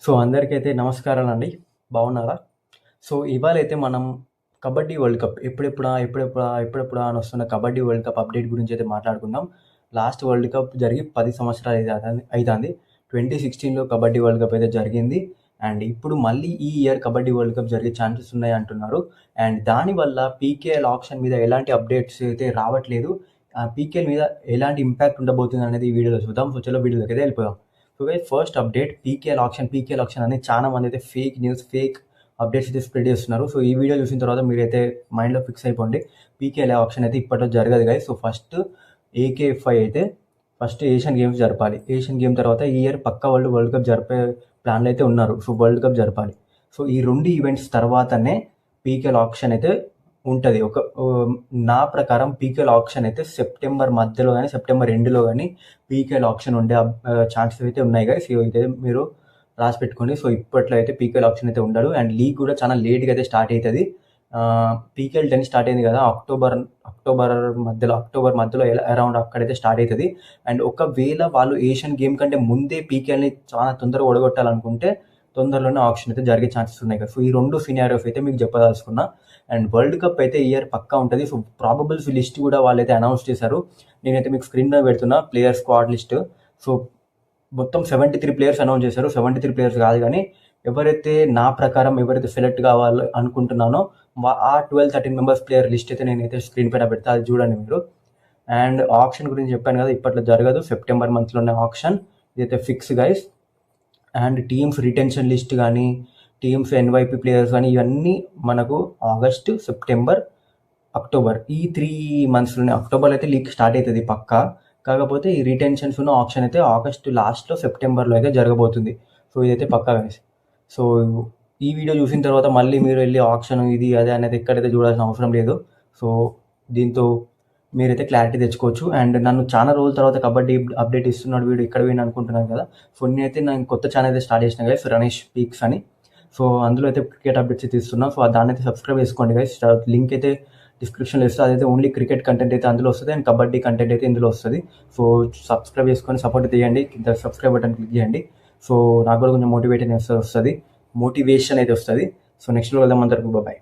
So అందరికైతే నమస్కారాలండి. బాగున్నారా? So ఇవాళైతే మనం కబడ్డీ వరల్డ్ కప్ ఎప్పుడెప్పుడా అని వస్తున్న కబడ్డీ వరల్డ్ కప్ అప్డేట్ గురించి అయితే మాట్లాడుకుందాం. లాస్ట్ వరల్డ్ కప్ జరిగి 10 సంవత్సరాలు అయితాంది. 2016లో కబడ్డీ వరల్డ్ కప్ అయితే జరిగింది. అండ్ ఇప్పుడు మళ్ళీ ఈ ఇయర్ కబడ్డీ వరల్డ్ కప్ జరిగే ఛాన్సెస్ ఉన్నాయి అంటున్నారు. అండ్ దానివల్ల పీకేఎల్ ఆప్షన్ మీద ఎలాంటి అప్డేట్స్ అయితే రావట్లేదు. పీకేఎల్ మీద ఎలాంటి ఇంపాక్ట్ ఉండబోతుంది అనేది ఈ వీడియోలో చూద్దాం. సో చలో వీడియోలోకి అయితే వెళ్ళిపోదాం. So guys, first update PKL option అని చాలా మంది అయితే ఫేక్ న్యూస్, ఫేక్ అప్డేట్స్ అయితే స్ప్రెడ్ చేస్తున్నారు. సో ఈ వీడియో చూసిన తర్వాత మీరైతే మైండ్లో ఫిక్స్ అయిపోండి, పీకేఎల్ ఆప్షన్ అయితే ఇప్పట్లో జరగదు గైస్. సో ఫస్ట్ ఏకేఎఫ్ఐ అయితే ఫస్ట్ ఏషియన్ గేమ్స్ జరపాలి. ఏషియన్ గేమ్ తర్వాత ఈ ఇయర్ పక్కా వరల్డ్ కప్ జరిపే ప్లాన్లు అయితే ఉన్నారు. సో వరల్డ్ కప్ జరపాలి. సో ఈ 2 ఈవెంట్స్ తర్వాతనే పీకేఎల్ ఆప్షన్ అయితే ఉంటుంది. నా ప్రకారం పీకేఎల్ ఆప్షన్ అయితే సెప్టెంబర్ మధ్యలో కానీ సెప్టెంబర్ ఎండ్లో కానీ పీకేఎల్ ఆప్షన్ ఉండే ఛాన్సెస్ అయితే ఉన్నాయి కదా. సో ఇదే మీరు రాసి పెట్టుకోండి. సో ఇప్పట్లో అయితే పీకేఎల్ ఆప్షన్ అయితే ఉండడు. అండ్ లీగ్ కూడా చాలా లేట్గా అయితే స్టార్ట్ అవుతుంది. పీకేఎల్ 10 స్టార్ట్ అయింది కదా అక్టోబర్ మధ్యలో అరౌండ్ అక్కడైతే స్టార్ట్ అవుతుంది. అండ్ ఒకవేళ వాళ్ళు ఏషియన్ గేమ్ కంటే ముందే పీకేఎల్ని చాలా తొందరగా ఓడగొట్టాలనుకుంటే తొందరలోనే ఆప్షన్ అయితే జరిగే ఛాన్సెస్ ఉన్నాయి కదా. సో ఈ 2 సినారియోస్ అయితే మీకు చెప్పదలుచుకున్నా. అండ్ వరల్డ్ కప్ అయితే ఇయర్ పక్కా ఉంటుంది. సో ప్రాబబుల్స్ లిస్ట్ కూడా వాళ్ళైతే అనౌన్స్ చేశారు. నేనైతే మీకు స్క్రీన్ మీద పెడుతున్నా ప్లేయర్ స్క్వాడ్ లిస్ట్. సో మొత్తం 73 ప్లేయర్స్ అనౌన్స్ చేశారు. 73 ప్లేయర్స్ కాదు కానీ నా ప్రకారం ఎవరైతే సెలెక్ట్ కావాలి అనుకుంటున్నానో ఆ 12-13 మెంబర్స్ ప్లేయర్ లిస్ట్ అయితే నేనైతే స్క్రీన్ పైన పెడతా, అది చూడండి మీరు. అండ్ ఆప్షన్ గురించి చెప్పాను కదా, ఇప్పట్లో జరగదు, సెప్టెంబర్ మంత్లోనే ఆప్షన్, ఇదైతే fix guys. And teams retention list కానీ టీమ్స్ ఎన్వైపీ ప్లేయర్స్ కానీ ఇవన్నీ మనకు ఆగస్టు, సెప్టెంబర్, అక్టోబర్ ఈ 3 మంత్స్లోనే. అక్టోబర్లో అయితే లీగ్ స్టార్ట్ అవుతుంది పక్కా. కాకపోతే ఈ రిటెన్షన్స్ ఉన్న ఆప్షన్ అయితే ఆగస్టు లాస్ట్లో, సెప్టెంబర్లో అయితే జరగబోతుంది. సో ఇదైతే పక్కా గైస్. సో ఈ వీడియో చూసిన తర్వాత మళ్ళీ మీరు వెళ్ళి ఆప్షన్ ఇది అదే అనేది ఎక్కడైతే చూడాల్సిన అవసరం లేదు. సో దీంతో మీరైతే క్లారిటీ తెచ్చుకోవచ్చు. అండ్ నన్ను చాలా రోజుల తర్వాత కబడ్డీ అప్డేట్ ఇస్తున్నాడు వీడియో ఇక్కడ విని అనుకుంటున్నాను కదా. సో నేనైతే నేను కొత్త ఛానల్ అయితే స్టార్ట్ చేసిన గైస్, రమేష్ పీక్స్ అని. సో అందులో అయితే క్రికెట్ అప్డేట్స్ అయితే ఇస్తున్నాను. సో దాన్ని అయితే సబ్స్క్రైబ్ చేసుకోండి గైస్. లింక్ అయితే డిస్క్రిప్షన్లో ఇస్తుంది. అదైతే ఓన్లీ క్రికెట్ కంటెంట్ అయితే అందులో వస్తుంది అండ్ కబడ్డీ కంటెంట్ అయితే ఇందులో వస్తుంది. సో సబ్స్క్రైబ్ చేసుకొని సపోర్ట్ చేయండి. కింద సబ్స్క్రైబ్ బటన్ క్లిక్ చేయండి. సో నాకు కూడా కొంచెం మోటివేషన్ అయితే వస్తుంది. సో నెక్స్ట్ లో వెళ్దాం అందరికీ. బాయ్.